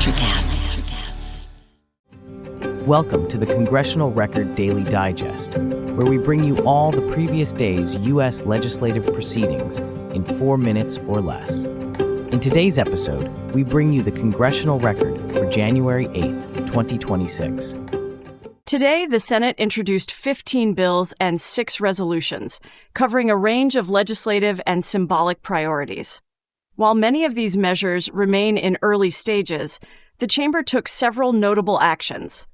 ElectraCast. Welcome to the Congressional Record Daily Digest, where we bring you all the previous day's U.S. legislative proceedings in 4 minutes or less. In today's episode, we bring you the Congressional Record for January 8th, 2026. Today, the Senate introduced 15 bills and 6 resolutions, covering a range of legislative and symbolic priorities. While many of these measures remain in early stages, the chamber took several notable actions.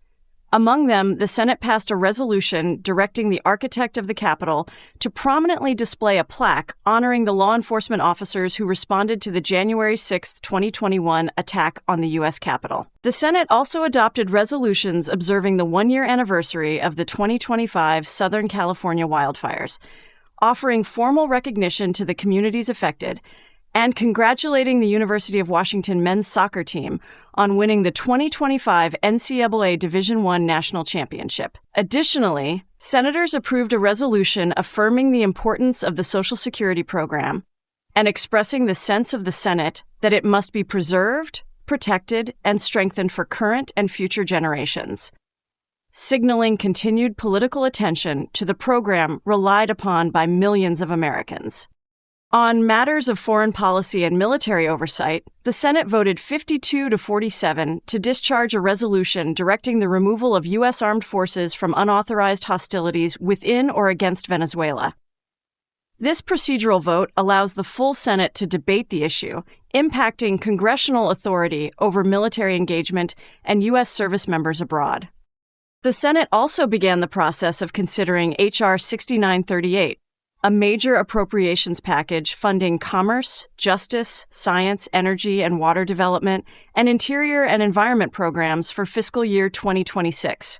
Among them, the Senate passed a resolution directing the architect of the Capitol to prominently display a plaque honoring the law enforcement officers who responded to the January 6, 2021 attack on the U.S. Capitol. The Senate also adopted resolutions observing the one-year anniversary of the 2025 Southern California wildfires, offering formal recognition to the communities affected, and congratulating the University of Washington men's soccer team on winning the 2025 NCAA Division I National Championship. Additionally, senators approved a resolution affirming the importance of the Social Security program and expressing the sense of the Senate that it must be preserved, protected, and strengthened for current and future generations, signaling continued political attention to the program relied upon by millions of Americans. On matters of foreign policy and military oversight, the Senate voted 52-47 to discharge a resolution directing the removal of U.S. armed forces from unauthorized hostilities within or against Venezuela. This procedural vote allows the full Senate to debate the issue, impacting congressional authority over military engagement and U.S. service members abroad. The Senate also began the process of considering H.R. 6938, a major appropriations package funding commerce, justice, science, energy, and water development, and interior and environment programs for fiscal year 2026.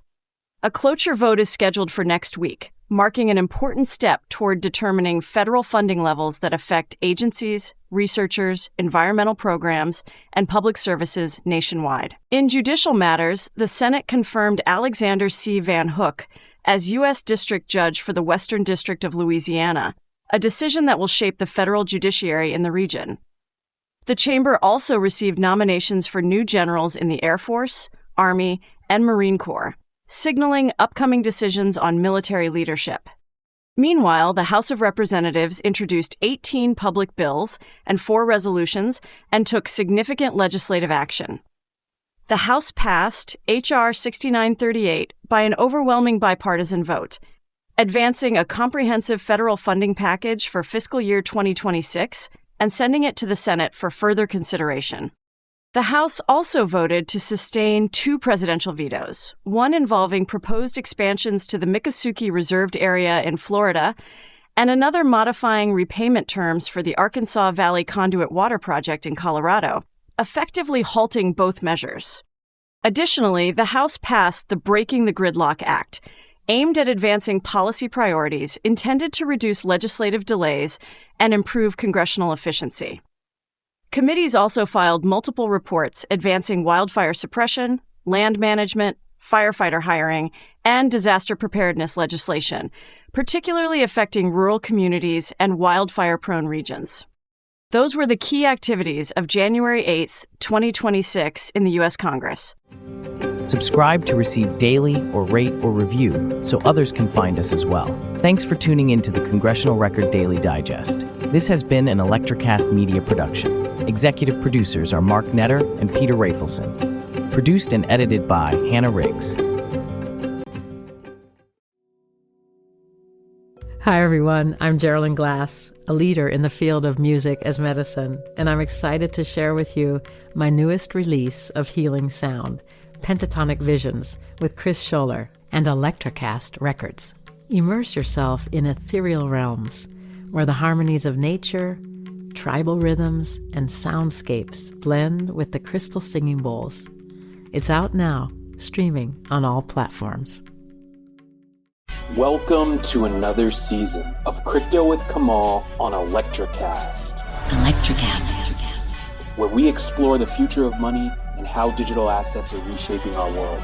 A cloture vote is scheduled for next week, marking an important step toward determining federal funding levels that affect agencies, researchers, environmental programs, and public services nationwide. In judicial matters, the Senate confirmed Alexander C. Van Hook as U.S. District Judge for the Western District of Louisiana, a decision that will shape the federal judiciary in the region. The chamber also received nominations for new generals in the Air Force, Army, and Marine Corps, signaling upcoming decisions on military leadership. Meanwhile, the House of Representatives introduced 18 public bills and 4 resolutions and took significant legislative action. The House passed H.R. 6938 by an overwhelming bipartisan vote, advancing a comprehensive federal funding package for fiscal year 2026 and sending it to the Senate for further consideration. The House also voted to sustain 2 presidential vetoes, one involving proposed expansions to the Miccosukee Reserved Area in Florida, and another modifying repayment terms for the Arkansas Valley Conduit Water Project in Colorado, effectively halting both measures. Additionally, the House passed the Breaking the Gridlock Act, aimed at advancing policy priorities intended to reduce legislative delays and improve congressional efficiency. Committees also filed multiple reports advancing wildfire suppression, land management, firefighter hiring, and disaster preparedness legislation, particularly affecting rural communities and wildfire-prone regions. Those were the key activities of January 8th, 2026 in the U.S. Congress. Subscribe to receive daily or rate or review so others can find us as well. Thanks for tuning in to the Congressional Record Daily Digest. This has been an ElectraCast media production. Executive producers are Mark Netter and Peter Rafelson. Produced and edited by Hannah Riggs. Hi everyone, I'm Geraldine Glass, a leader in the field of music as medicine, and I'm excited to share with you my newest release of healing sound, Pentatonic Visions, with Chris Scholler and ElectraCast Records. Immerse yourself in ethereal realms where the harmonies of nature, tribal rhythms, and soundscapes blend with the crystal singing bowls. It's out now, streaming on all platforms. Welcome to another season of Crypto with Kamal on ElectraCast. ElectraCast. Where we explore the future of money and how digital assets are reshaping our world.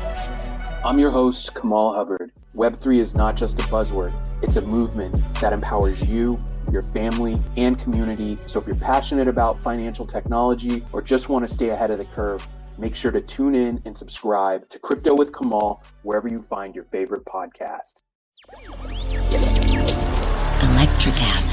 I'm your host, Kamal Hubbard. Web3 is not just a buzzword, it's a movement that empowers you, your family, and community. So if you're passionate about financial technology or just want to stay ahead of the curve, make sure to tune in and subscribe to Crypto with Kamal wherever you find your favorite podcasts. ElectraCast.